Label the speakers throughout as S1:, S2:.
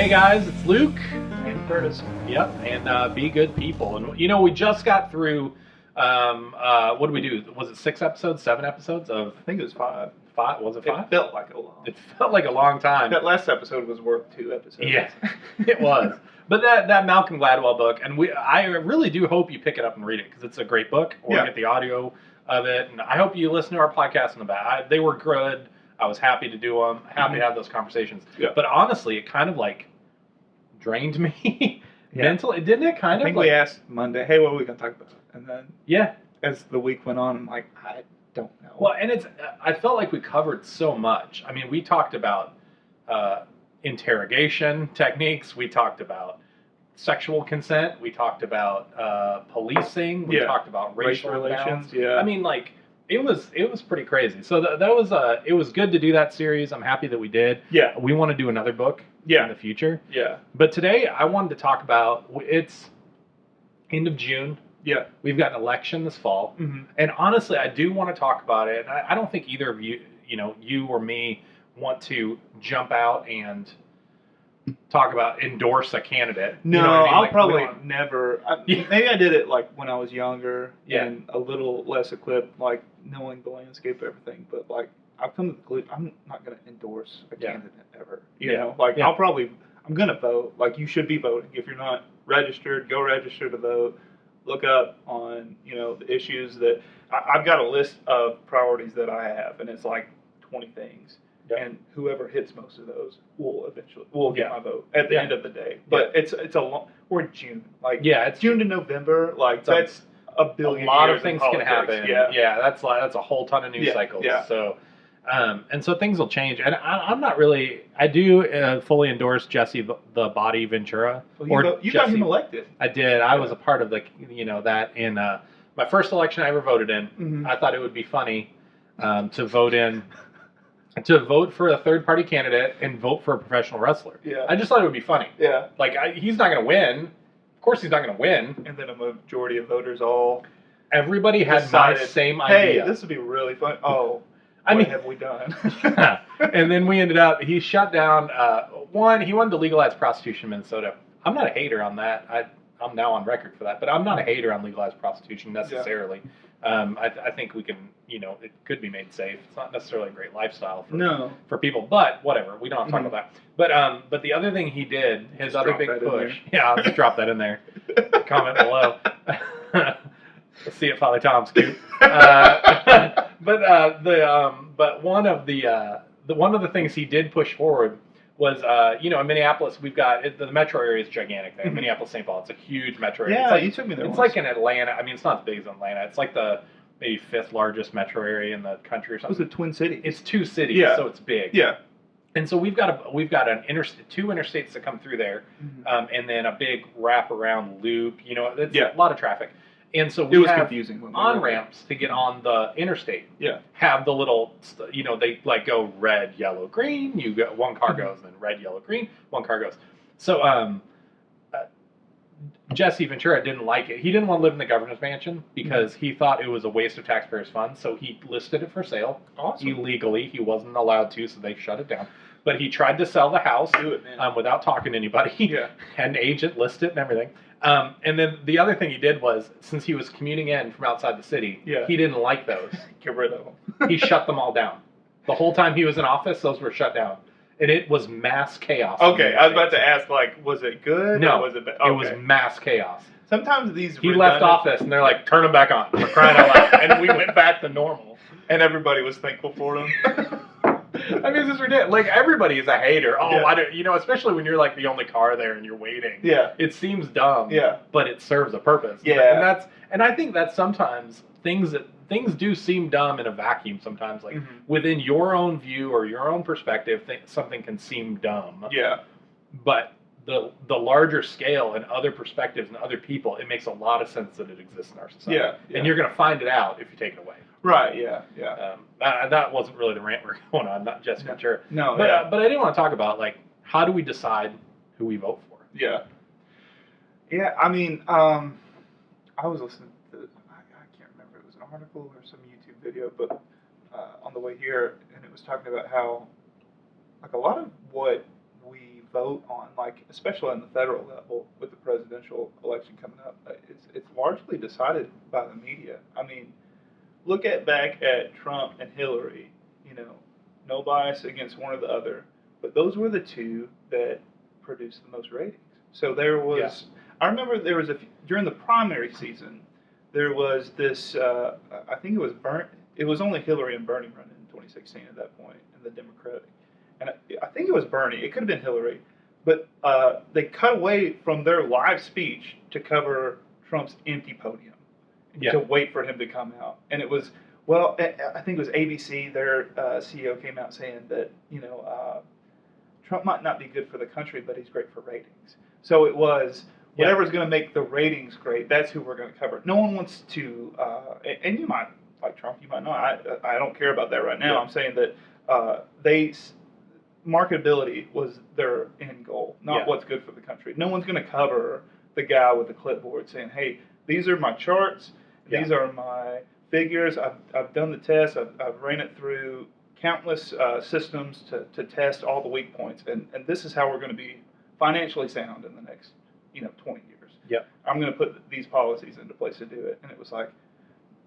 S1: Hey guys, it's Luke.
S2: And Curtis.
S1: Yep, and be good people. And you know, we just got through. What did we do? Was it 6 episodes, 7 episodes of?
S2: I think it was 5.
S1: 5? Was it 5?
S2: It felt like a long.
S1: It felt like a long time.
S2: That last episode was worth 2 episodes.
S1: Yeah, it was. But that Malcolm Gladwell book, and I really do hope you pick it up and read it because it's a great book. Or get the audio of it, and I hope you listen to our podcast in the back. They were good. I was happy to do them. Happy to have those conversations.
S2: Yeah.
S1: But honestly, it kind of like drained me mentally, didn't it?
S2: I think we asked Monday, hey, what are we going to talk about? And then as the week went on, I'm like, I don't know.
S1: Well, and I felt like we covered so much. I mean, we talked about interrogation techniques. We talked about sexual consent. We talked about policing. We talked about racial relations.
S2: Yeah.
S1: I mean, like, it was pretty crazy. So that was it was good to do that series. I'm happy that we did.
S2: Yeah.
S1: We want to do another book in the future.
S2: Yeah.
S1: But today I wanted to talk about, it's end of June.
S2: Yeah.
S1: We've got an election this fall.
S2: Mm-hmm.
S1: And honestly, I do want to talk about it. And I don't think either of you, you or me, want to jump out and endorse a candidate.
S2: No,
S1: you know what I mean?
S2: I'll
S1: like,
S2: probably never. Maybe I did it like when I was younger and a little less equipped, like knowing the landscape, everything. But like I've come to the conclusion, I'm not going to endorse a candidate ever. You know, like I'm going to vote. Like you should be voting. If you're not registered, go register to vote. Look up on the issues that I've got a list of priorities that I have, and it's like 20 things. And whoever hits most of those will get my vote at the end of the day. But it's a long. We're in June, like it's June to November. Like that's a billion.
S1: A lot
S2: years
S1: of things
S2: in
S1: can happen.
S2: Yeah,
S1: that's a whole ton of news cycles.
S2: Yeah.
S1: So, and so things will change. And I'm not really. I do fully endorse Jesse the Body Ventura.
S2: Well, you got him elected.
S1: I did. I was a part of that in my first election I ever voted in.
S2: Mm-hmm.
S1: I thought it would be funny to vote for a third-party candidate and vote for a professional wrestler.
S2: Yeah.
S1: I just thought it would be funny.
S2: Yeah.
S1: Like, he's not going to win. Of course he's not going to win.
S2: And then a majority of voters all...
S1: Everybody had my same idea.
S2: Hey, this would be really fun. Oh, what have we done?
S1: And then we ended up... He shut down... he wanted to legalize prostitution in Minnesota. I'm not a hater on that. I'm now on record for that. But I'm not a hater on legalized prostitution necessarily. Yeah. I think we can... it could be made safe. It's not necessarily a great lifestyle for people, but whatever. We don't have to talk about that. But the other thing he did, his other big push. Yeah, I'll just drop that in there. Comment below. Let's see it, Father Tom scoop. But one of the things he did push forward was in Minneapolis we've got the metro area is gigantic there. Minneapolis, St. Paul, it's a huge metro area.
S2: Yeah, you took me there.
S1: It's like in Atlanta. I mean, it's not as big as Atlanta. It's like the maybe 5th largest metro area in the country or something.
S2: Was it Twin Cities?
S1: It's 2 cities, so it's big.
S2: Yeah. And
S1: so we've got 2 interstates that come through there, and then a big wraparound loop. It's a lot of traffic. And so we have
S2: confusing
S1: on-ramps to get on the interstate.
S2: Yeah.
S1: Have the little, they like go red, yellow, green. You go, one car goes, then red, yellow, green. One car goes. So Jesse Ventura didn't like it. He didn't want to live in the governor's mansion because he thought it was a waste of taxpayers' funds. So he listed it for sale illegally. He wasn't allowed to, so they shut it down. But he tried to sell the house without talking to anybody. Yeah. Had an agent list it and everything. And then the other thing he did was, since he was commuting in from outside the city, he didn't like those.
S2: Get rid of them.
S1: He shut them all down. The whole time he was in office, those were shut down. And it was mass chaos.
S2: Okay, I was about to ask, was it good?
S1: No,
S2: or was it bad? Okay.
S1: It was mass chaos.
S2: Sometimes he
S1: left office, and they're like, turn them back on. We're crying out loud. And we went back to normal.
S2: And everybody was thankful for him.
S1: I mean, this is ridiculous. Like, everybody is a hater. Oh, I don't, especially when you're like the only car there and you're waiting.
S2: Yeah.
S1: It seems dumb.
S2: Yeah.
S1: But it serves a purpose.
S2: Yeah.
S1: And I think that sometimes things do seem dumb in a vacuum sometimes. Like, within your own view or your own perspective, something can seem dumb.
S2: Yeah.
S1: But the larger scale and other perspectives and other people, it makes a lot of sense that it exists in our society.
S2: Yeah.
S1: And you're going to find it out if you take it away.
S2: Right, yeah.
S1: That wasn't really the rant we're going on, not just Ventura.
S2: No,
S1: but I did want to talk about, like, how do we decide who we vote for?
S2: Yeah. Yeah, I mean, I was listening to, I can't remember, it was an article or some YouTube video, but on the way here, and it was talking about how, like, a lot of what we vote on, like especially on the federal level with the presidential election coming up, it's largely decided by the media. I mean, look back at Trump and Hillary. You know, no bias against one or the other, but those were the two that produced the most ratings. So there was. I remember there was during the primary season, there was this. I think it was It was only Hillary and Bernie running in 2016 at that point in the Democratic, and I think it was Bernie. It could have been Hillary, but they cut away from their live speech to cover Trump's empty podium, to wait for him to come out. And it was, well, I think it was ABC. Their CEO came out saying that Trump might not be good for the country, but he's great for ratings. So it was. Whatever's going to make the ratings great, that's who we're going to cover. No one wants to, and you might, like Trump, you might not. I don't care about that right now. I'm saying that marketability was their end goal, not what's good for the country. No one's going to cover the guy with the clipboard saying, hey, these are my charts, these are my figures, I've done the test, I've ran it through countless systems to test all the weak points, and this is how we're going to be financially sound in the next 20 years. I'm going to put these policies into place to do it. And it was like,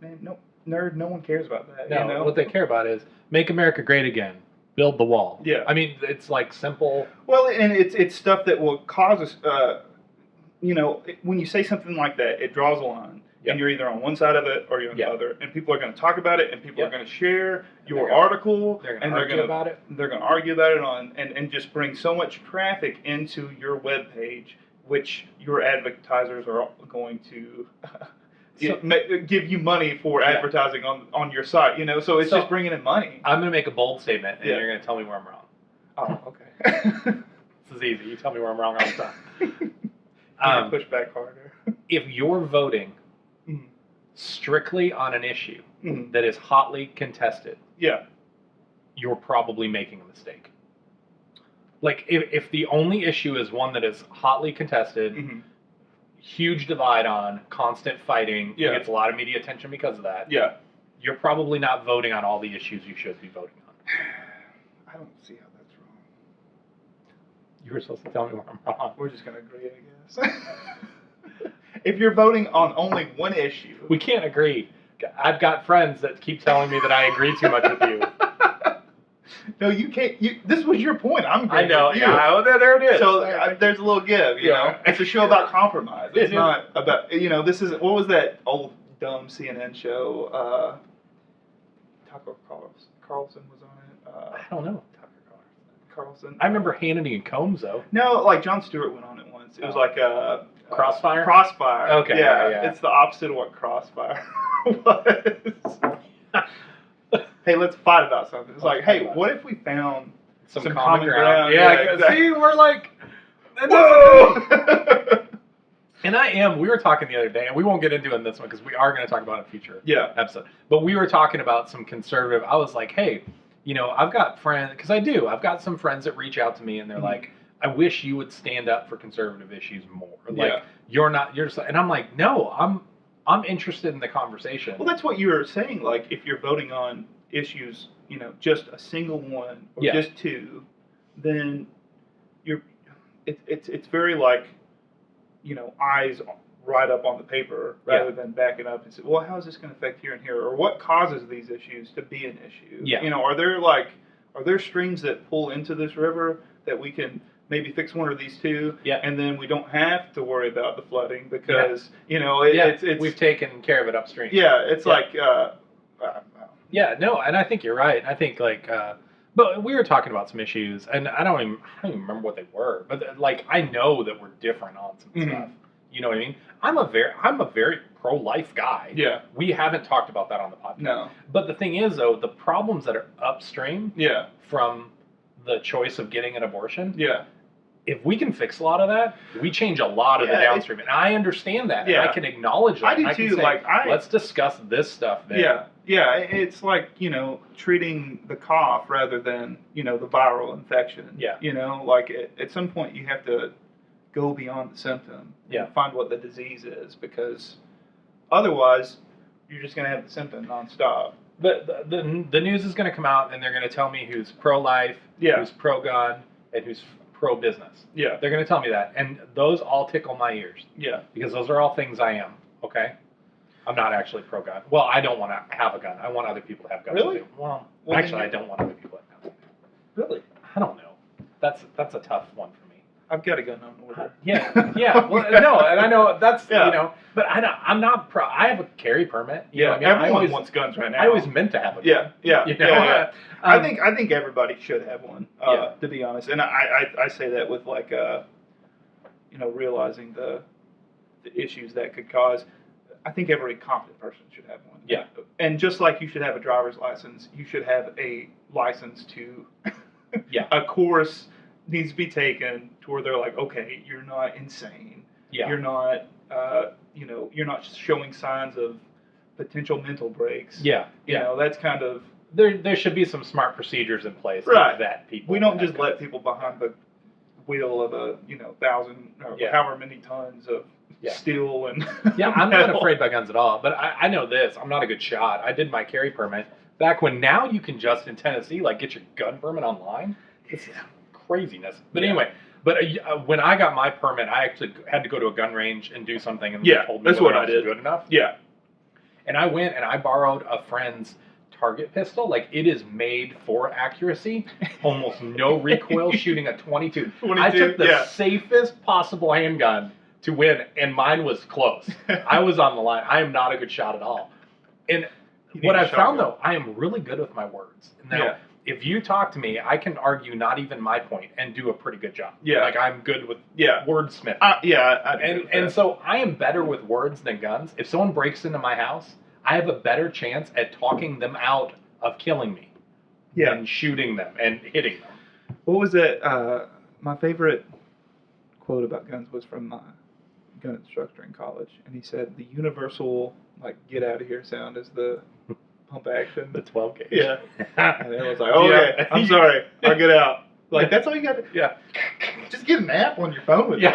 S2: man, no, nerd, no one cares about that.
S1: No, what they care about is make America great again, build the wall. I mean, it's like simple.
S2: Well, and it's stuff that will cause us, when you say something like that, it draws a line. And you're either on one side of it or you're on the other. And people are going to talk about it, and people are going to share your article.
S1: They're going to argue about it.
S2: They're going to argue about it and just bring so much traffic into your web page, which your advertisers are going to give you money for advertising on your site, so it's just bringing in money.
S1: I'm going to make a bold statement, and you're going to tell me where I'm wrong.
S2: Oh, okay.
S1: This is easy. You tell me where I'm wrong all the
S2: time. Push back harder.
S1: If you're voting strictly on an issue that is hotly contested, you're probably making a mistake. Like, if the only issue is one that is hotly contested, huge divide on, constant fighting, gets a lot of media attention because of that, you're probably not voting on all the issues you should be voting on.
S2: I don't see how that's wrong.
S1: You were supposed to tell me where I'm wrong.
S2: We're just going to agree, I guess. If you're voting on only one issue...
S1: We can't agree. I've got friends that keep telling me that I agree too much with you.
S2: No, you can't. This was your point. I'm agreeing.
S1: I know.
S2: With you.
S1: Yeah, there it is.
S2: So there's a little give. You know, it's a show about compromise. It's not about. This is what was that old dumb CNN show? Tucker Carlson was on it.
S1: I don't know.
S2: Tucker Carlson.
S1: I remember Hannity and Combs though.
S2: No, like Jon Stewart went on it once. It was like
S1: Crossfire.
S2: Crossfire.
S1: Okay.
S2: Yeah, it's the opposite of what Crossfire was. Hey, let's fight about something. It's like, hey, what if we found some common ground?
S1: Yeah,
S2: exactly.
S1: See, we're like,
S2: whoa!
S1: And we were talking the other day, and we won't get into it in this one because we are going to talk about it in a future episode. But we were talking about some conservative, I was like, hey, I've got friends, because I've got some friends that reach out to me, and they're like, I wish you would stand up for conservative issues more. Like, you're just, and I'm like, no, I'm interested in the conversation.
S2: Well, that's what you were saying. Like, if you're voting on issues, just a single one or just two, then it's very like, eyes right up on the paper rather than backing up and say, well, how is this going to affect here and here, or what causes these issues to be an issue? Are there streams that pull into this river that we can maybe fix one of these two, and then we don't have to worry about the flooding because it's
S1: we've taken care of it upstream.
S2: It's like.
S1: No, and I think you're right. I think but we were talking about some issues, and I don't even remember what they were. But like, I know that we're different on some stuff. You know what I mean? I'm a very pro-life guy. Yeah. We haven't talked about that on the podcast.
S2: No.
S1: But the thing is, though, the problems that are upstream from the choice of getting an abortion. Yeah. If we can fix a lot of that, we change a lot of the downstream, and I understand that, and I can acknowledge that.
S2: I do too.
S1: Say, let's discuss this stuff then.
S2: Yeah, it's like, treating the cough rather than, the viral infection. Yeah. Like at some point you have to go beyond the symptom and find what the disease is, because otherwise you're just going to have the symptom nonstop.
S1: But the news is going to come out, and they're going to tell me who's pro-life, who's pro-gun, and who's pro-business.
S2: Yeah.
S1: They're going to tell me that. And those all tickle my ears.
S2: Yeah.
S1: Because those are all things I am, okay? I'm not actually pro-gun. Well, I don't want to have a gun. I want other people to have guns.
S2: Really?
S1: Too. Well, actually, I don't want other people to have guns.
S2: Really?
S1: I don't know. That's a tough one for me.
S2: I've got a gun on order.
S1: Yeah. Well, no, and I know that's, but I'm not pro. I have a carry permit. You know what I mean?
S2: Everyone wants guns right now.
S1: I always meant to have a gun.
S2: Yeah. I think everybody should have one, to be honest. And I say that with like, realizing the issues that could cause. I think every competent person should have one.
S1: Yeah.
S2: And just like you should have a driver's license, you should have a license to a course needs to be taken to where they're like, okay, you're not insane.
S1: Yeah.
S2: You're not, you're not showing signs of potential mental breaks.
S1: Yeah.
S2: That's kind of...
S1: There should be some smart procedures in place
S2: to
S1: vet people.
S2: We don't just let people behind the wheel of a, 1,000 or however many tons of steel and
S1: I'm not afraid by guns at all. But I know this. I'm not a good shot. I did my carry permit back when now you can just in Tennessee get your gun permit online. It's craziness. But anyway, when I got my permit, I actually had to go to a gun range and do something, and they told me
S2: that's what I did.
S1: Good enough.
S2: Yeah.
S1: And I went and I borrowed a friend's target pistol. It is made for accuracy. Almost no recoil, shooting a 22. I took the safest possible handgun to win, and mine was close. I was on the line. I am not a good shot at all. And what I found, though, I am really good with my words. Now, if you talk to me, I can argue not even my point and do a pretty good job.
S2: Yeah.
S1: I'm good with wordsmith. And so I am better with words than guns. If someone breaks into my house, I have a better chance at talking them out of killing me than shooting them and hitting them.
S2: What was it? My favorite quote about guns was from my gun instructor in college, and he said the universal get out of here sound is the pump action.
S1: The 12 gauge.
S2: Yeah. And it was like, okay, I'm sorry, I'll get out. That's all you got to do.
S1: Yeah.
S2: Just get an app on your phone with
S1: okay,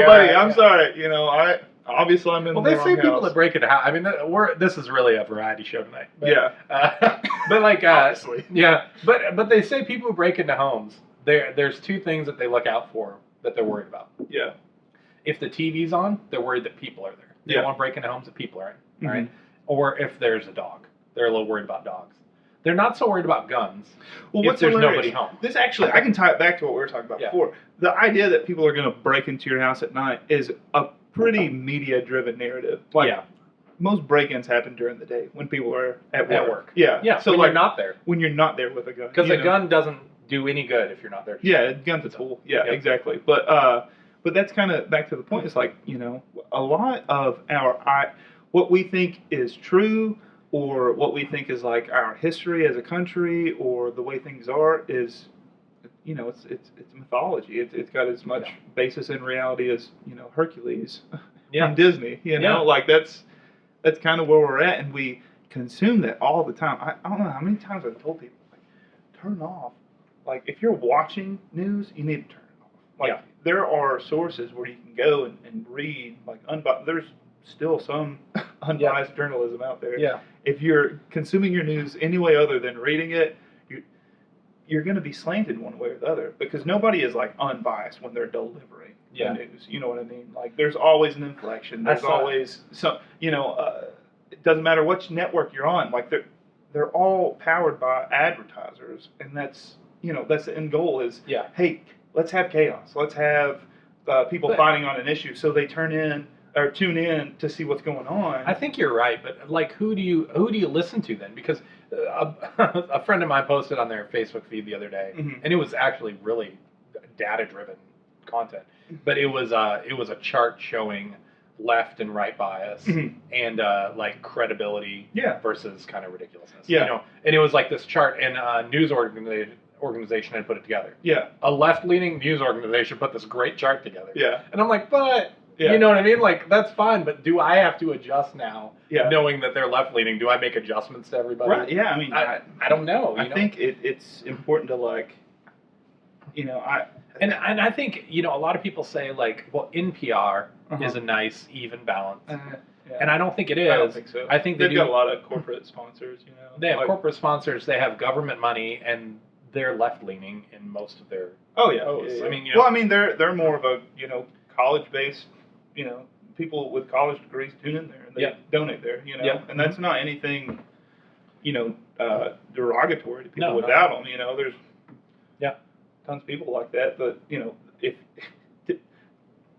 S2: buddy, I'm sorry. Obviously I'm in the wrong
S1: they say people
S2: house.
S1: that break into house. I mean, this is really a variety show tonight. But,
S2: but obviously.
S1: But they say people who break into homes, there's two things that they look out for that they're worried about.
S2: Yeah.
S1: If the TV's on, they're worried that people are there. They don't want to break into homes that people are in. All right. Or if there's a dog, they're a little worried about dogs. They're not so worried about guns.
S2: Well,
S1: if there's nobody home.
S2: This actually, I can tie it back to what we were talking about before. The idea that people are going to break into your house at night is a pretty media-driven narrative. Most break-ins happen during the day when people are at work.
S1: Yeah. So you're not there.
S2: When you're not there with a gun.
S1: Because a gun doesn't do any good if you're not there.
S2: Yeah, a gun's a tool. Yeah, exactly. But that's kind of back to the point. It's a lot of what we think is true, or what we think is our history as a country, or the way things are, is, it's mythology. It's got as much basis in reality as Hercules from Disney. That's kind of where we're at, and we consume that all the time. I don't know how many times I've told people turn off. If you're watching news, you need to turn it off. There are sources where you can go and read there's still some unbiased journalism out there.
S1: Yeah.
S2: If you're consuming your news any way other than reading it, you're going to be slanted one way or the other, because nobody is unbiased when they're delivering the news. You know what I mean? There's always an inflection. There's always some. It doesn't matter which network you're on. They're all powered by advertisers, and that's the end goal is hey, let's have chaos. Let's have people fighting on an issue, so they tune in to see what's going on.
S1: I think you're right, but who do you listen to then? Because a friend of mine posted on their Facebook feed the other day, and it was actually really data-driven content. But it was a chart showing left and right bias and credibility versus kind of ridiculousness. And it was this chart, and a news organization had put it together. Yeah, a left-leaning news organization put this great chart together. Yeah, and I'm but. Yeah. You know what I mean? That's fine, but do I have to adjust now, knowing that they're left-leaning? Do I make adjustments to everybody?
S2: Right, yeah, I mean...
S1: I don't know.
S2: I think it's important to,
S1: And I think, a lot of people say, well, NPR is a nice, even balance.
S2: Yeah.
S1: And I don't think it is.
S2: I don't think so.
S1: I think
S2: they've got a lot of corporate sponsors. You know,
S1: they have corporate sponsors. They have government money, and they're left leaning in most of their.
S2: Oh yeah.
S1: posts.
S2: Yeah.
S1: I mean,
S2: well, I mean, they're more of a college based. People with college degrees tune in there and they donate there. And that's not anything. Derogatory to people without them. There's tons of people like that, but if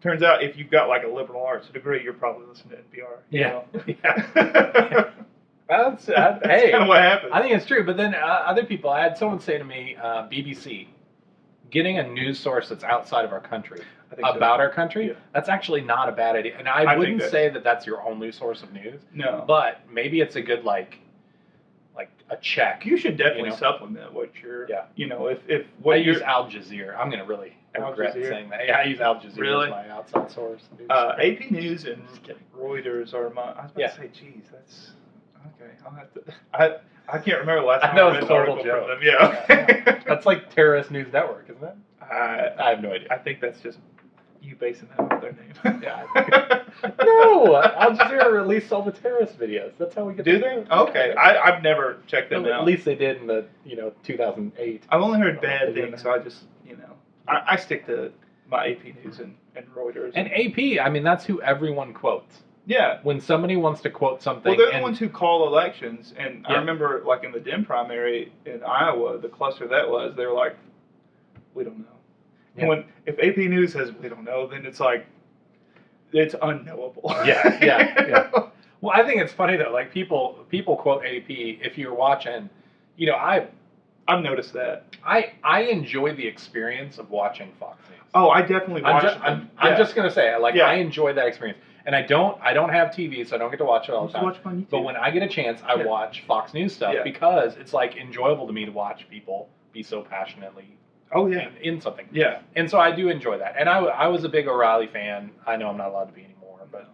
S2: turns out if you've got like a liberal arts degree, you're probably listening to NPR. That's
S1: hey,
S2: kind of what happens.
S1: I think it's true, but then other people, I had someone say to me, BBC, getting a news source that's outside of our country about our country, that's actually not a bad idea. And I wouldn't say that that's your only source of news.
S2: No,
S1: but maybe it's a good like a check.
S2: You should definitely supplement what you're. If what
S1: I use Al Jazeera, I'm gonna really regret saying that. Yeah, I use Al Jazeera as my outside source.
S2: AP News and Reuters are my. I was about to say, geez, that's okay. I'll have to. I can't remember the last time I read an article from them. Yeah.
S1: That's like Terrorist News Network, isn't it?
S2: I
S1: have no idea.
S2: I think that's just you basing that on their name.
S1: No, Al Jazeera released all the terrorist videos. That's how we get.
S2: Do they? Okay, I've never checked them out.
S1: At least they did in the 2008.
S2: I've only heard bad things, so I just I stick to my AP News and Reuters.
S1: And AP, I mean, that's who everyone quotes.
S2: Yeah.
S1: When somebody wants to quote something.
S2: Well, they're the ones who call elections, and I remember like in the Dem primary in Iowa, the cluster that was, they were like, we don't know. And if AP News says we don't know, then it's like it's unknowable.
S1: Yeah. Well, I think it's funny though. Like people quote AP. If you're watching,
S2: I've noticed that.
S1: I enjoy the experience of watching Fox News.
S2: Oh, I definitely watch it.
S1: I'm just gonna say, I enjoy that experience. And I don't have TV, so I don't get to watch it all the time.
S2: Watch it on YouTube.
S1: But when I get a chance, I watch Fox News stuff because it's like enjoyable to me to watch people be so passionately in something.
S2: Yeah.
S1: And so I do enjoy that. And I was a big O'Reilly fan. I know I'm not allowed to be anymore, but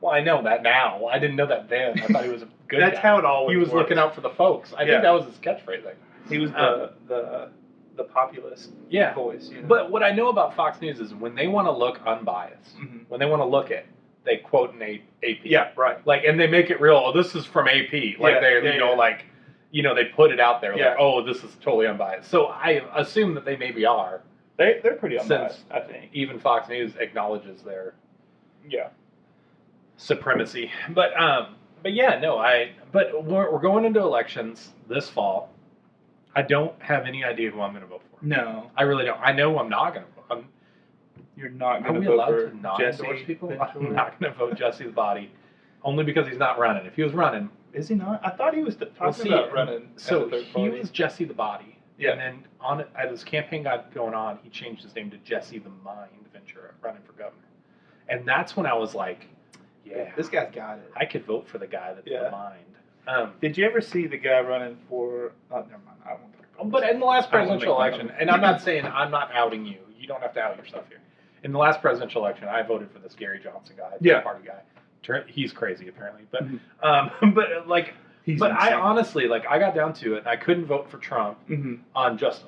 S1: I know that now. I didn't know that then. I thought he was a good guy.
S2: That's how it always
S1: He was looking out for the folks. I think that was his catchphrase.
S2: He was the populist voice.
S1: But what I know about Fox News is when they want to look unbiased, when they want to look at, they quote an AP.
S2: Yeah, right.
S1: And they make it real. Oh, this is from AP. They put it out there. Like, oh, this is totally unbiased. So I assume that they maybe are.
S2: They're pretty unbiased, I think.
S1: Even Fox News acknowledges their supremacy. But we're going into elections this fall. I don't have any idea who I'm going to vote for.
S2: No.
S1: I really don't. I know I'm not going to vote.
S2: You're not going
S1: to
S2: vote
S1: for
S2: to not
S1: Jesse endorse people? I'm not going to vote Jesse the Body. Only because he's not running. If he was running...
S2: Is he not? I thought he was talking about running.
S1: So he was Jesse the Body. Yeah. And then as his campaign got going on, he changed his name to Jesse the Mind Ventura, running for governor. And that's when I was like,
S2: this guy's got it.
S1: I could vote for the guy that's the mind.
S2: Did you ever see the guy running for... Oh, never mind. I won't talk about
S1: But in the last presidential election, and I'm not saying I'm not outing you. You don't have to out yourself here. In the last presidential election, I voted for this Gary Johnson guy, the party guy. He's crazy apparently, but I honestly I got down to it, and I couldn't vote for Trump on just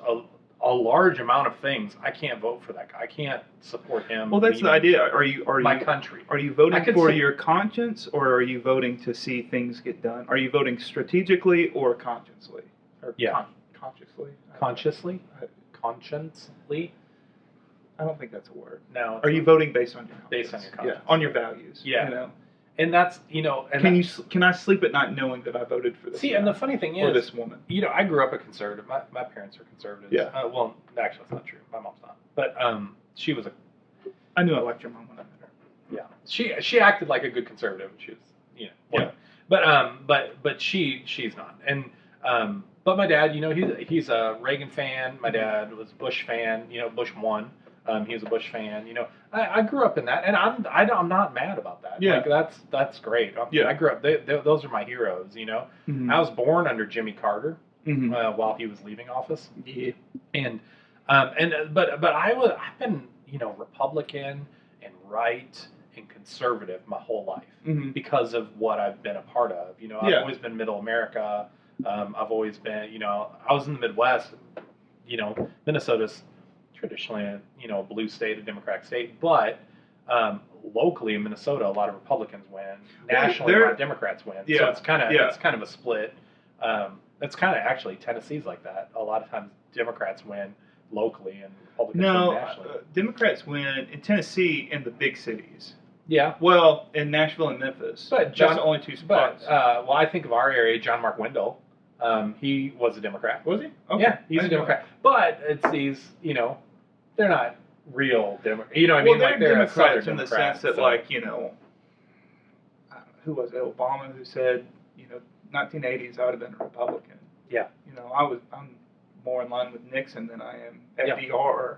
S1: a large amount of things. I can't vote for that guy. I can't support him.
S2: Well, that's the idea. Are you
S1: my country?
S2: Are you voting for your conscience, or are you voting to see things get done? Are you voting strategically or consciously? Or consciously. Conscientiously. I don't think that's a word.
S1: No.
S2: Are you voting based on your conscience?
S1: Based on your conscience.
S2: Yeah. On your values.
S1: Yeah. And that's And
S2: can I sleep at night knowing that I voted for this?
S1: See, and the funny thing is,
S2: or this woman.
S1: I grew up a conservative. My parents are conservatives.
S2: Yeah.
S1: Well, actually, that's not true. My mom's not. But she was a.
S2: I knew I liked your mom when I met her.
S1: Yeah. She acted like a good conservative. She was, whatever. But she's not. And but my dad, he's a Reagan fan. My dad was a Bush fan. Bush won. He was a Bush fan. I grew up in that, and I'm not mad about that.
S2: Yeah.
S1: That's great. I grew up. Those are my heroes.
S2: Mm-hmm.
S1: I was born under Jimmy Carter while he was leaving office.
S2: Yeah.
S1: But I've been Republican and right and conservative my whole life because of what I've been a part of. I've always been Middle America. I've always been I was in the Midwest. Minnesota's traditionally a blue state, a Democratic state, but locally in Minnesota, a lot of Republicans win. Nationally, a lot of Democrats win. So it's kind of a split. It's kind of actually Tennessee's like that. A lot of times Democrats win locally and Republicans win nationally.
S2: Democrats win in Tennessee in the big cities.
S1: Yeah.
S2: Well, in Nashville and Memphis. But that's the only two spots.
S1: But, I think of our area, John Mark Wendell. He was a Democrat.
S2: Was he? Okay.
S1: Yeah, he's a Democrat. But it's these, they're not real Democrats. You know what I mean?
S2: Well,
S1: like
S2: they're
S1: Democrats
S2: in the sense that, who was it? Obama who said, 1980s I would have been a Republican.
S1: Yeah.
S2: I'm more in line with Nixon than I am FDR.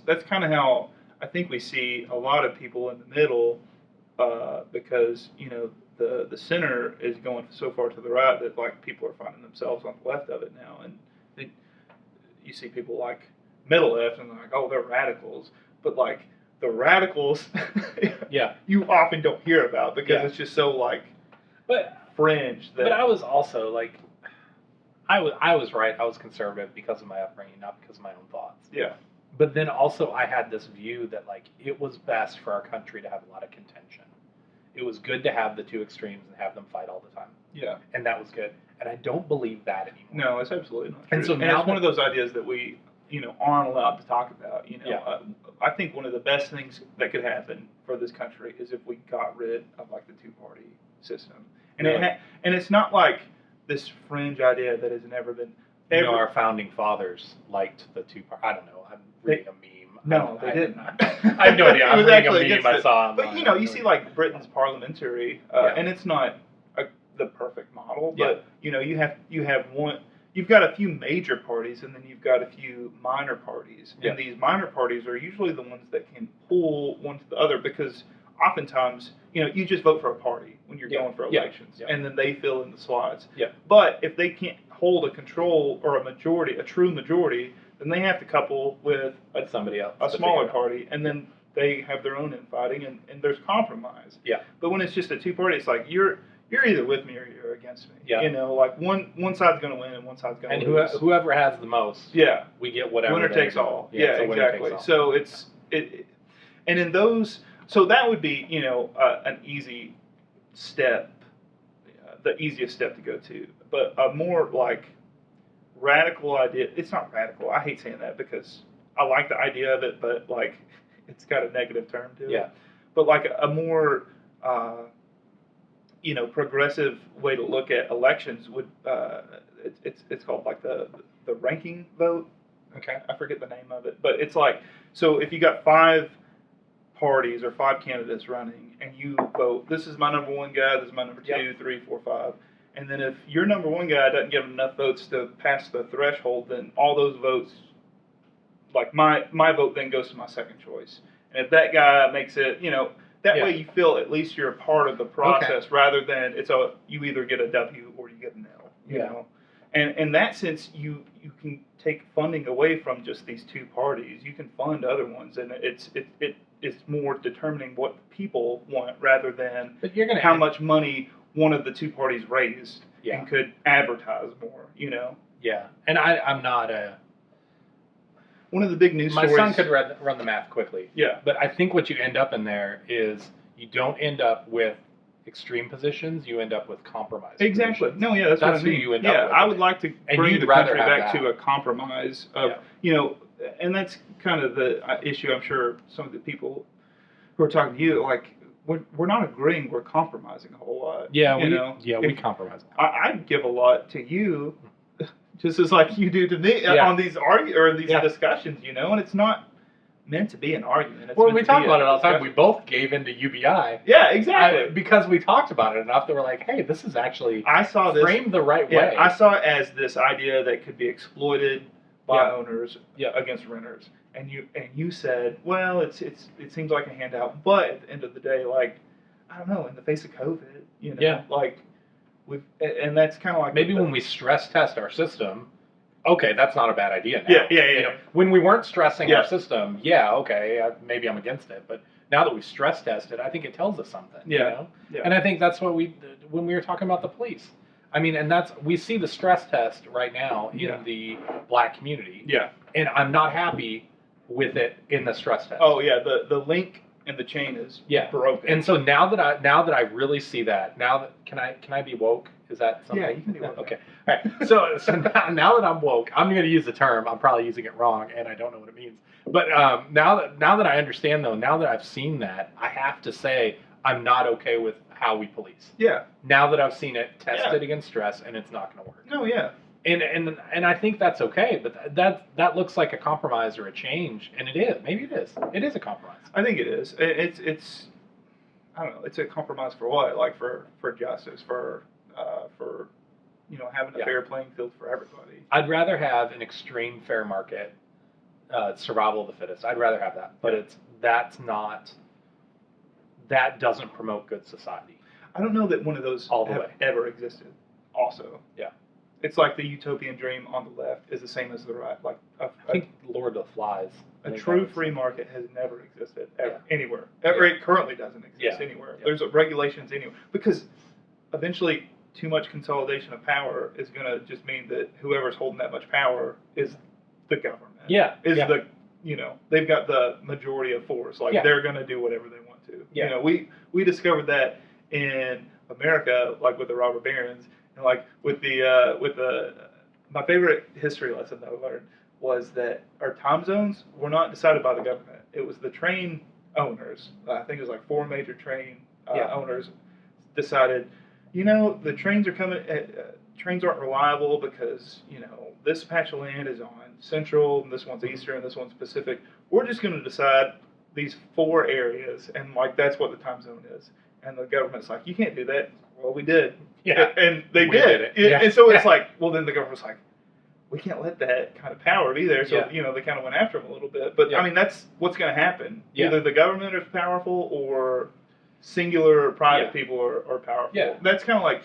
S2: That's kind of how I think we see a lot of people in the middle, because the center is going so far to the right that people are finding themselves on the left of it now, and you see people like middle left and they're like, oh, they're radicals, but the radicals, you often don't hear about because it's just so fringe. But
S1: I was also I was right. I was conservative because of my upbringing, not because of my own thoughts.
S2: Yeah.
S1: But then also I had this view that it was best for our country to have a lot of contention. It was good to have the two extremes and have them fight all the time.
S2: Yeah.
S1: And that was good. And I don't believe that anymore.
S2: No, it's absolutely not true.
S1: And so now
S2: it's one of those ideas that we, aren't allowed to talk about. I think one of the best things that could happen for this country is if we got rid of the two-party system. And and it's not this fringe idea that has never been.
S1: Our founding fathers liked the two-party. I don't know. I'm reading a meme.
S2: No, they didn't.
S1: I have no idea. I'm reading a meme I saw.
S2: But you see Britain's parliamentary, and it's not the perfect model, but you have one. You've got a few major parties, and then you've got a few minor parties, and these minor parties are usually the ones that can pull one to the other because oftentimes you just vote for a party when you're going for elections, and then they fill in the slots.
S1: Yeah.
S2: But if they can't hold a control or a true majority, then they have to couple with
S1: somebody else,
S2: a smaller party, and then they have their own infighting, and there's compromise.
S1: Yeah.
S2: But when it's just a two-party, it's you're either with me or you're against me.
S1: Yeah.
S2: One side's going to win and one side's going to lose.
S1: And whoever has the most, we get whatever.
S2: Winner takes all. Yeah, exactly.
S1: All.
S2: So and in those, so that would be an easy step, the easiest step to go to. But a more radical idea. It's not radical. I hate saying that because I like the idea of it, but it's got a negative term to it.
S1: Yeah.
S2: But a more progressive way to look at elections would it's called the ranking vote.
S1: Okay.
S2: I forget the name of it, but it's so if you got 5 parties or 5 candidates running and you vote, this is my number 1 guy, this is my number 2, 3, 4, 5. And then if your number 1 guy doesn't get enough votes to pass the threshold, then all those votes, my vote then goes to my second choice. And if that guy makes it, that way you feel at least you're a part of the process rather than you either get a W or you get an L. You know? And in that sense, you can take funding away from just these 2 parties. You can fund other ones, and it's more determining what people want rather than how much money one of the 2 parties raised and could advertise more.
S1: Yeah, and I'm not
S2: one of the big news stories.
S1: My son could run the math quickly.
S2: Yeah.
S1: But I think what you end up in there is you don't end up with extreme positions, you end up with compromise.
S2: Exactly.
S1: Positions.
S2: No, that's what I mean.
S1: Who you end up with.
S2: I would like to bring the country back to a compromise of, and that's kind of the issue. I'm sure some of the people who are talking to you, we're not agreeing, we're compromising a whole lot.
S1: Yeah, we compromise.
S2: I give a lot to you, just as you do to me on these discussions, and it's not meant to be an argument. It's
S1: we talk about it all the time. We both gave into UBI.
S2: Yeah, exactly.
S1: Because we talked about it enough that we're like, hey, this is actually framed the right way.
S2: I saw it as this idea that could be exploited by owners against renters. And you said, well, it seems like a handout, but at the end of the day, I don't know, in the face of COVID, and that's kind of
S1: maybe when we stress test our system, okay, that's not a bad idea now.
S2: Yeah.
S1: When we weren't stressing our system, okay, maybe I'm against it, but now that we've stress tested, I think it tells us something.
S2: Yeah.
S1: And I think that's what when we were talking about the police. I mean, and we see the stress test right now in the black community.
S2: Yeah.
S1: And I'm not happy with it in the stress test.
S2: Oh yeah, the link and the chain is
S1: Yeah.
S2: broken.
S1: And so now that I really see that, now that can I be woke? Is that something?
S2: Yeah, you can be woke.
S1: Okay. All right. So now that I'm woke, I'm going to use the term. I'm probably using it wrong, and I don't know what it means. But now that I understand, though, now that I've seen that, I have to say I'm not okay with how we police.
S2: Yeah.
S1: Now that I've seen it tested against stress, and it's not going to work.
S2: No, yeah.
S1: And I think that's okay, but that looks like a compromise or a change, and it is. Maybe it is. It is a compromise.
S2: I think it is. It's I don't know. It's a compromise for what? Like for justice, for having a fair playing field for everybody.
S1: I'd rather have an extreme fair market, survival of the fittest. I'd rather have that, but that doesn't promote good society.
S2: I don't know that one of those ever existed. Also,
S1: yeah.
S2: It's like the utopian dream on the left is the same as the right. Like
S1: I think Lord of the Flies.
S2: A true free market has never existed anywhere. It currently doesn't exist anywhere. There's regulations anywhere because eventually too much consolidation of power is going to just mean that whoever's holding that much power is the government. They've got the majority of force. Like they're going to do whatever they want to.
S1: Yeah.
S2: We discovered that in America, like with the robber barons. And like with the my favorite history lesson that I learned was that our time zones were not decided by the government. It was the train owners. I think it was like 4 major train owners decided, the trains are coming. Trains aren't reliable because this patch of land is on Central, and this one's Eastern, and this one's Pacific. We're just going to decide these 4 areas, and like that's what the time zone is. And the government's like, you can't do that. Well, we did.
S1: Yeah.
S2: And they
S1: we
S2: did.
S1: It. Yeah.
S2: And so it's like, well, then the government's like, we can't let that kind of power be there. So, they kind of went after him a little bit. But, I mean, that's what's going to happen. Yeah. Either the government is powerful or singular private people are powerful.
S1: Yeah.
S2: That's kind of like,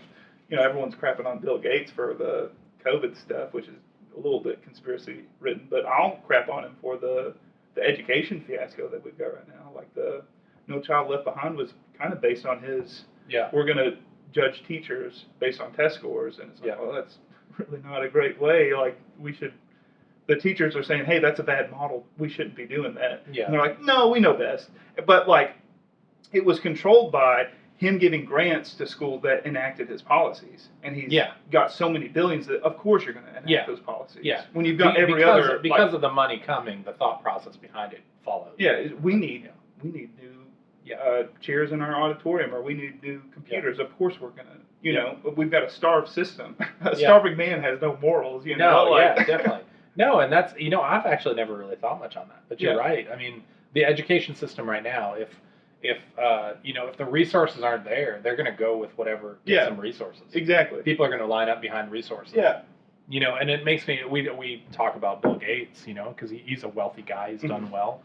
S2: everyone's crapping on Bill Gates for the COVID stuff, which is a little bit conspiracy ridden. But I'll crap on him for the education fiasco that we've got right now. Like the No Child Left Behind was kind of based on his, we're going to judge teachers based on test scores, and it's like, well, that's really not a great way. Like the teachers are saying, hey, that's a bad model. We shouldn't be doing that. Yeah. And they're like, no, we know best. But like, it was controlled by him giving grants to schools that enacted his policies, and he's got so many billions that of course you're going to enact those policies. Yeah. When you've got because
S1: of the money coming, the thought process behind it follows.
S2: Yeah, we need new. Chairs in our auditorium, or we need new computers. Of course, we're gonna, we've got a starved system. A starving man has no morals,
S1: definitely. No, and that's, I've actually never really thought much on that. But you're right. I mean, the education system right now, if the resources aren't there, they're going to go with whatever gets them resources.
S2: Exactly.
S1: People are going to line up behind resources. Yeah. And it makes me. We talk about Bill Gates, because he's a wealthy guy. He's done well.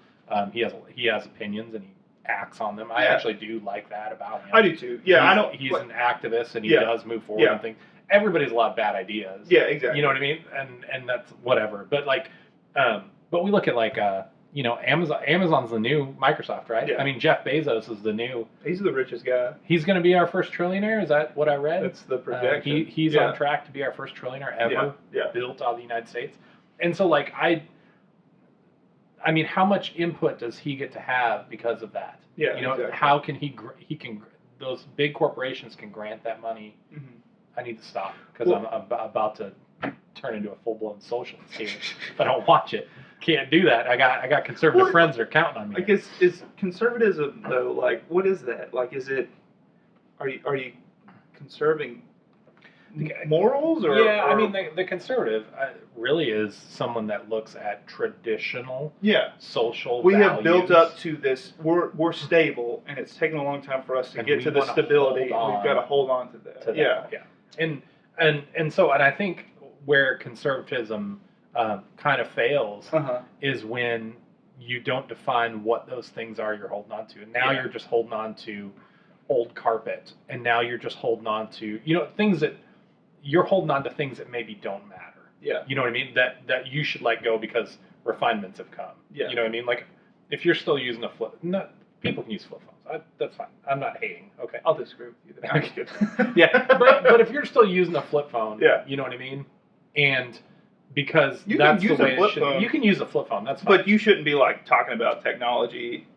S1: He has opinions and he acts on them. I actually do like that about him.
S2: I do too. Yeah,
S1: he's an activist and he does move forward and things. Everybody's a lot of bad ideas.
S2: Yeah, exactly.
S1: You know what I mean? And that's whatever. But like, but we look at like, Amazon's the new Microsoft, right? Yeah. I mean, Jeff Bezos is the new.
S2: He's the richest guy.
S1: He's going to be our first trillionaire. Is that what I read?
S2: That's the projection.
S1: He's on track to be our first trillionaire ever built out of the United States. And so like I mean, how much input does he get to have because of that? Yeah, exactly. How can he can those big corporations can grant that money? Mm-hmm. I need to stop because I'm about to turn into a full-blown socialist here if I don't watch it. Can't do that. I got conservative friends that are counting on me.
S2: Like is conservatism though? Like what is that? Like is it? Are you conserving morals or?
S1: Yeah, I mean the conservative really is someone that looks at traditional social
S2: we
S1: values.
S2: Have built up to this. We're stable, and it's taken a long time for us to get to the stability. We've got to hold on to that. Yeah.
S1: And so I think where conservatism kind of fails is when you don't define what those things are you're holding on to. And now you're just holding on to old carpet, and now you're just holding on to things that you're holding on to things that maybe don't matter. Yeah. You know what I mean? That you should let go because refinements have come. Yeah. You know what I mean? Like if you're still using a flip, people can use flip phones. That's fine. I'm not hating. Okay.
S2: I'll disagree with you there.
S1: Yeah. But if you're still using a flip phone, you know what I mean? And because
S2: You
S1: that's
S2: can use
S1: the way
S2: a flip
S1: it should.
S2: phone.
S1: You can use a flip phone. That's fine.
S2: But you shouldn't be like talking about technology,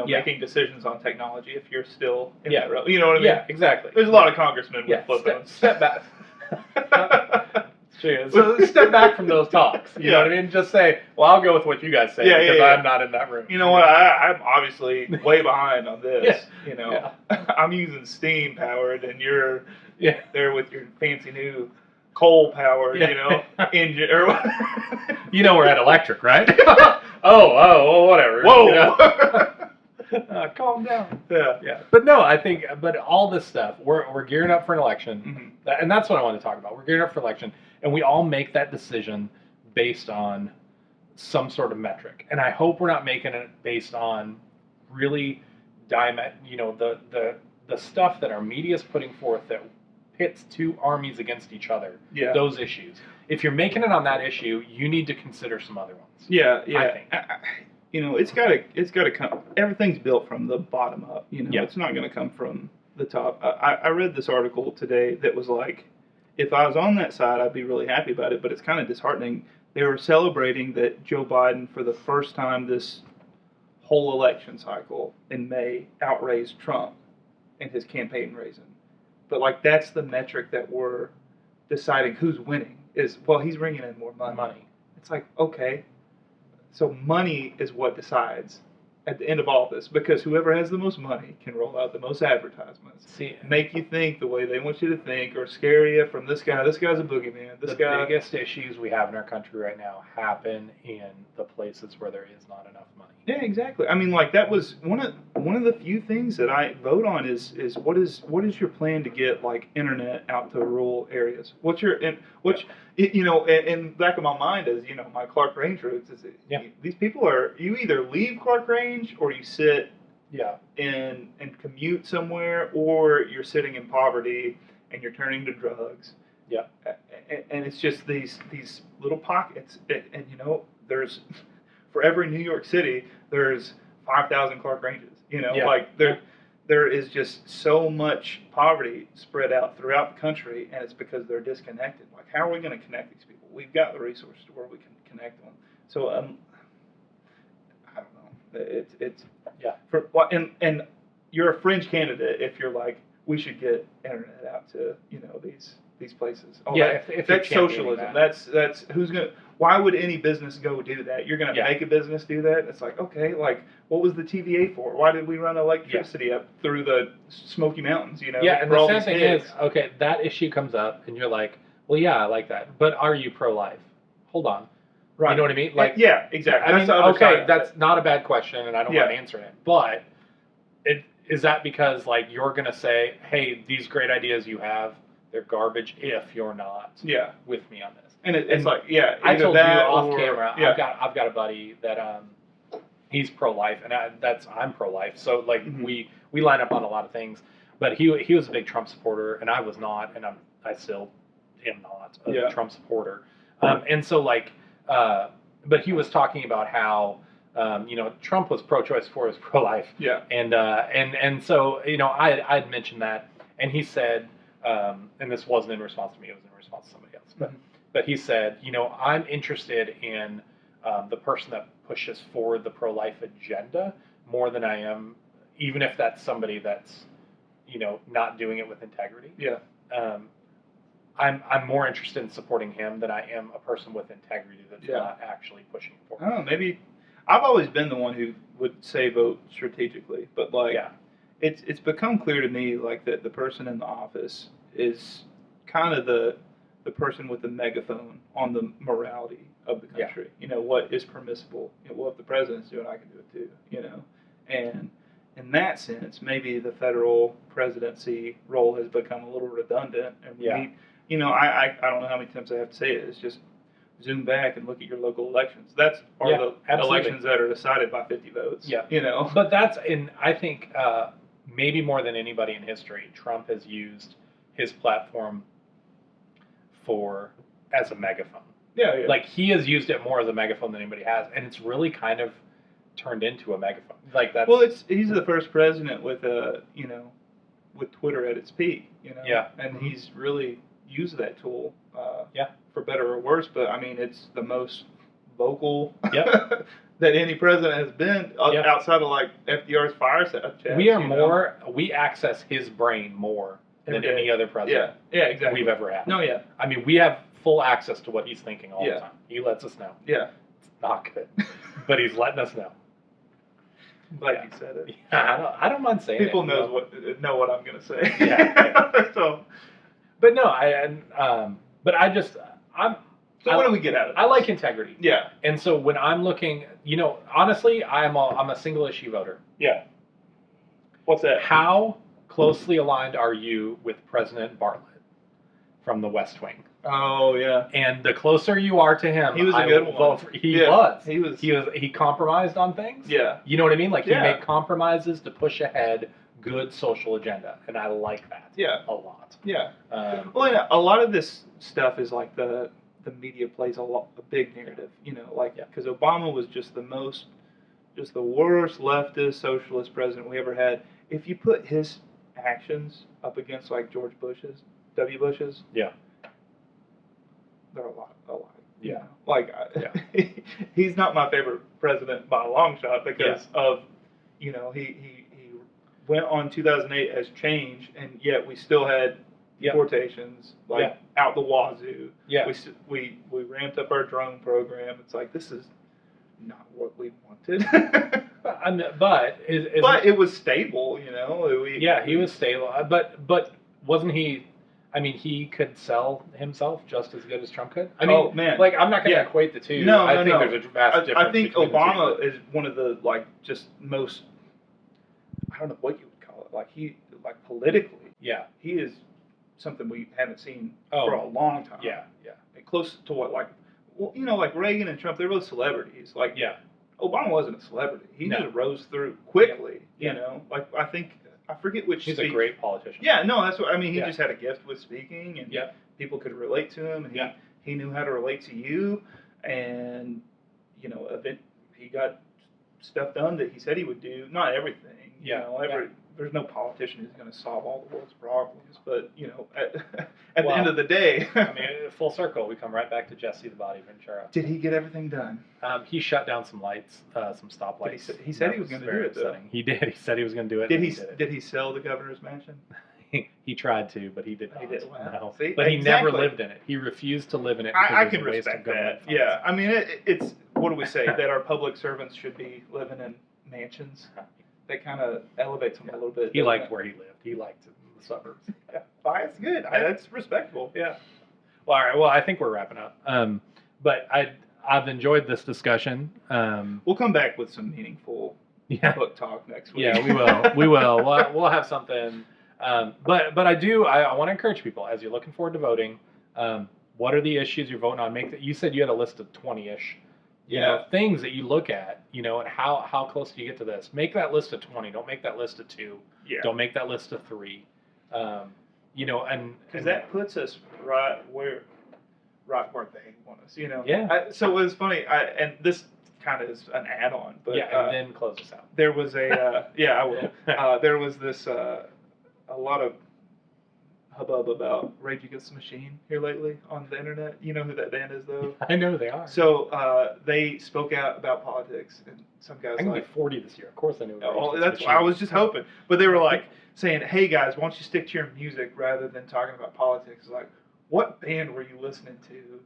S2: making decisions on technology if you're still in that road. You know what I mean?
S1: Yeah, exactly.
S2: There's a lot of congressmen with flip phones.
S1: Step back. True. So step back from those talks. You know what I mean? Just say, well, I'll go with what you guys say because I'm not in that room.
S2: You know what? I'm obviously way behind on this. I'm using steam powered, and you're there with your fancy new coal powered, engine or what?
S1: We're at electric, right? oh, whatever.
S2: Whoa.
S1: Calm down.
S2: Yeah.
S1: But no, I think, all this stuff, we're gearing up for an election, and that's what I want to talk about. We're gearing up for election, and we all make that decision based on some sort of metric. And I hope we're not making it based on really the stuff that our media is putting forth that pits two armies against each other.
S2: Yeah.
S1: Those issues. If you're making it on that issue, you need to consider some other ones.
S2: Yeah.
S1: I think.
S2: It's got to come. Everything's built from the bottom up. It's not going to come from the top. I read this article today that was like, if I was on that side, I'd be really happy about it. But it's kind of disheartening. They were celebrating that Joe Biden, for the first time this whole election cycle in May, outraised Trump in his campaign raising. But that's the metric that we're deciding who's winning is, well, he's bringing in more money. It's like, okay. So money is what decides at the end of all this, because whoever has the most money can roll out the most advertisements, make you think the way they want you to think, or scare you from this guy. This guy's a boogeyman. The
S1: biggest issues we have in our country right now happen in the places where there is not enough money.
S2: Yeah, exactly. I mean, that was one of the few things that I vote on is what is your plan to get internet out to rural areas? What's your in the back of my mind is my Clark Range roots is these people are, you either leave Clark Range or you sit and commute somewhere, or you're sitting in poverty and you're turning to drugs.
S1: Yeah.
S2: And it's just these little pockets, and there's for every New York City, there's 5,000 Clark Ranges. There is just so much poverty spread out throughout the country, and it's because they're disconnected. How are we going to connect these people? We've got the resources to where we can connect them. So, I don't know. And you're a fringe candidate if you're we should get internet out to these places.
S1: If
S2: that's socialism. That's who's gonna. Why would any business go do that? You're gonna make a business do that. It's okay. What was the TVA for? Why did we run electricity up through the Smoky Mountains?
S1: Yeah, and the sad thing is, that issue comes up, and you're like, well, yeah, I like that, but are you pro-life? Hold on. Right. You know what I mean?
S2: Yeah, exactly.
S1: I mean, that's not a bad question, and I don't mind answering it. But is that because you're gonna say, hey, these great ideas you have, they're garbage if you're not with me on this? And it's I told you off camera. I've got a buddy that he's pro-life, and I'm pro-life. So we line up on a lot of things. But he was a big Trump supporter, and I was not, and I still am not a Trump supporter. And so but he was talking about how Trump was pro-choice before he was pro-life. Yeah. And so I'd mentioned that, and he said, and this wasn't in response to me, it was in response to somebody else, but he said, I'm interested in the person that pushes forward the pro-life agenda more than I am, even if that's somebody that's not doing it with integrity. Yeah. I'm more interested in supporting him than I am a person with integrity that's not actually pushing forward.
S2: I don't know, maybe I've always been the one who would say vote strategically, but it's become clear to me that the person in the office is kind of the person with the megaphone on the morality of the country. What is permissible? Well, if the president's doing it, I can do it too. And in that sense, maybe the federal presidency role has become a little redundant, and we need, I don't know how many times I have to say it. It's just zoom back and look at your local elections. That's the elections that are decided by 50 votes. Yeah.
S1: But I think maybe more than anybody in history, Trump has used his platform as a megaphone. Yeah. He has used it more as a megaphone than anybody has, and it's really kind of turned into a megaphone. That's
S2: well, he's the first president with with Twitter at its peak. Yeah. And he's really use that tool.
S1: Yeah.
S2: For better or worse, but I mean, it's the most vocal
S1: Yep.
S2: that any president has been outside of like FDR's fireside chats.
S1: We are we access his brain more than any other president
S2: exactly.
S1: we've ever had.
S2: No, yeah.
S1: I mean, we have full access to what he's thinking all the time. He lets us know.
S2: Yeah.
S1: It's not good, but he's letting us know.
S2: I'm glad you said it.
S1: Yeah, I don't mind saying
S2: People
S1: it.
S2: People know what I'm going to say.
S1: Yeah.
S2: So.
S1: But no,
S2: So what do we get out of this?
S1: I like integrity.
S2: Yeah.
S1: And so when I'm looking, honestly, I'm a single issue voter.
S2: Yeah. What's that?
S1: How closely aligned are you with President Bartlett from the West Wing?
S2: Oh yeah.
S1: And the closer you are to him,
S2: he was a good one.
S1: He compromised on things.
S2: Yeah.
S1: You know what I mean? Like he made compromises to push ahead good social agenda, and I like that.
S2: Yeah.
S1: A lot.
S2: Yeah. Well, a lot of this stuff is like the media plays a big narrative, because Obama was just the worst leftist socialist president we ever had. If you put his actions up against like W. Bush's,
S1: yeah,
S2: they're a lot.
S1: Yeah.
S2: He's not my favorite president by a long shot because of, he went on 2008 as change, and yet we still had deportations out the wazoo.
S1: Yeah.
S2: We ramped up our drone program. It's like, this is not what we wanted.
S1: But
S2: it was stable,
S1: he was stable. But wasn't he? I mean, he could sell himself just as good as Trump could. I mean, I'm not going to equate the two.
S2: No,
S1: I think there's a vast difference.
S2: I think Obama is one of the just most. I don't know what you would call it. Politically.
S1: Yeah.
S2: He is something we haven't seen for a long time.
S1: Yeah.
S2: And close to what like Reagan and Trump, they're both celebrities. Obama wasn't a celebrity. He just rose through quickly. I forget which.
S1: He's a great politician.
S2: Yeah, no, that's what I mean. He just had a gift with speaking, and people could relate to him, and he knew how to relate to you, and he got stuff done that he said he would do. Not everything. There's no politician who's going to solve all the world's problems, but at the end of the day,
S1: I mean, full circle, we come right back to Jesse the Body Ventura.
S2: Did he get everything done?
S1: He shut down some lights, some stoplights.
S2: He said he was going to do it, though.
S1: He did. He said he was going to do it.
S2: Did he sell the governor's mansion?
S1: He tried to, but he did not.
S2: He did. Wow.
S1: No.
S2: See,
S1: but he never lived in it. He refused to live in it.
S2: I can respect that. Yeah, I mean, it's what do we say that our public servants should be living in mansions? That kind of elevates him a little bit.
S1: He liked where he lived. He liked the suburbs.
S2: That's good. That's respectable.
S1: Yeah. Well, all right. Well, I think we're wrapping up. But I've enjoyed this discussion.
S2: We'll come back with some meaningful book talk next week.
S1: Yeah, we will. We will. We'll have something. But I want to encourage people as you're looking forward to voting. What are the issues you're voting on? You said you had a list of 20-ish. Things that you look at, and how close do you get to this? Make that list of 20. Don't make that list of 2. Yeah. Don't make that list of 3. And
S2: because that puts us right where they want us.
S1: Yeah.
S2: So it was funny. And this kind of is an add-on, but
S1: and then close us out.
S2: There was a I will. There was this a lot of hubbub about Rage Against the Machine here lately on the internet. You know who that band is, though?
S1: I know who they are.
S2: So they spoke out about politics, and some guys
S1: I'm going to be 40 this year. Of course I knew.
S2: That's what I was just hoping. But they were saying, hey guys, why don't you stick to your music rather than talking about politics? Like, what band were you listening to?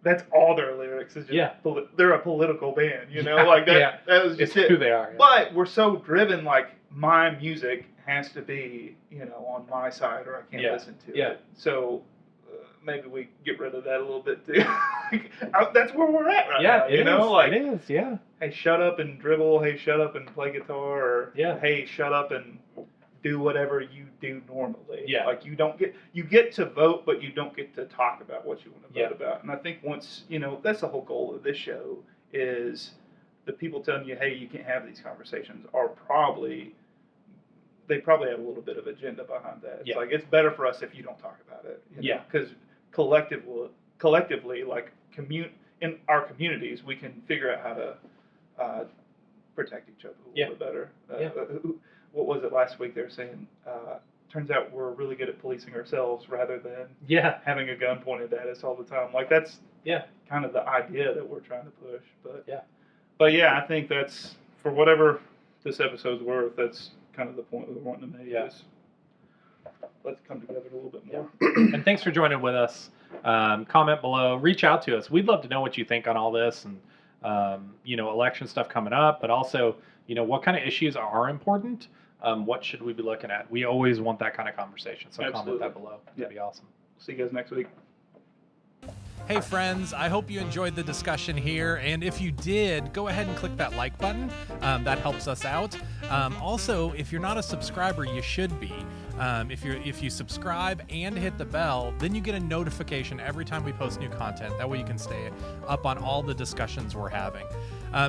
S2: That's all their lyrics is just they're a political band, that was just
S1: who they are. Yeah.
S2: But we're so driven, my music has to be, on my side, or I can't listen to it. So maybe we get rid of that a little bit too. That's where we're at right now.
S1: It is. Yeah.
S2: Hey, shut up and dribble. Hey, shut up and play guitar. Or hey, shut up and do whatever you do normally.
S1: Yeah.
S2: You get to vote, but you don't get to talk about what you want to vote about. And I think once that's the whole goal of this show is the people telling you, hey, you can't have these conversations are they probably have a little bit of agenda behind that. It's it's better for us if you don't talk about it. Because collectively, in our communities, we can figure out how to protect each other a little bit better. What was it last week? They were saying turns out we're really good at policing ourselves rather than
S1: Yeah.
S2: having a gun pointed at us all the time. Like that's
S1: Yeah.
S2: kind of the idea that we're trying to push.
S1: Yeah.
S2: Yeah, I think that's, for whatever this episode's worth, that's kind of the point we're wanting to make.
S1: Yeah.
S2: Is let's come together a little bit more.
S1: And thanks for joining with us. Comment below. Reach out to us. We'd love to know what you think on all this, and election stuff coming up, but also what kind of issues are important. What should we be looking at? We always want that kind of conversation. So
S2: Absolutely.
S1: Comment that below. That'd be awesome.
S2: See you guys next week.
S3: Hey friends, I hope you enjoyed the discussion here, and if you did, go ahead and click that like button. That helps us out. Also, if you're not a subscriber, you should be. If you subscribe and hit the bell, then you get a notification every time we post new content. That way you can stay up on all the discussions we're having.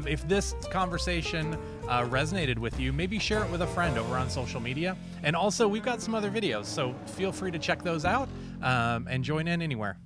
S3: If this conversation resonated with you, maybe share it with a friend over on social media. And also, we've got some other videos, so feel free to check those out and join in anywhere.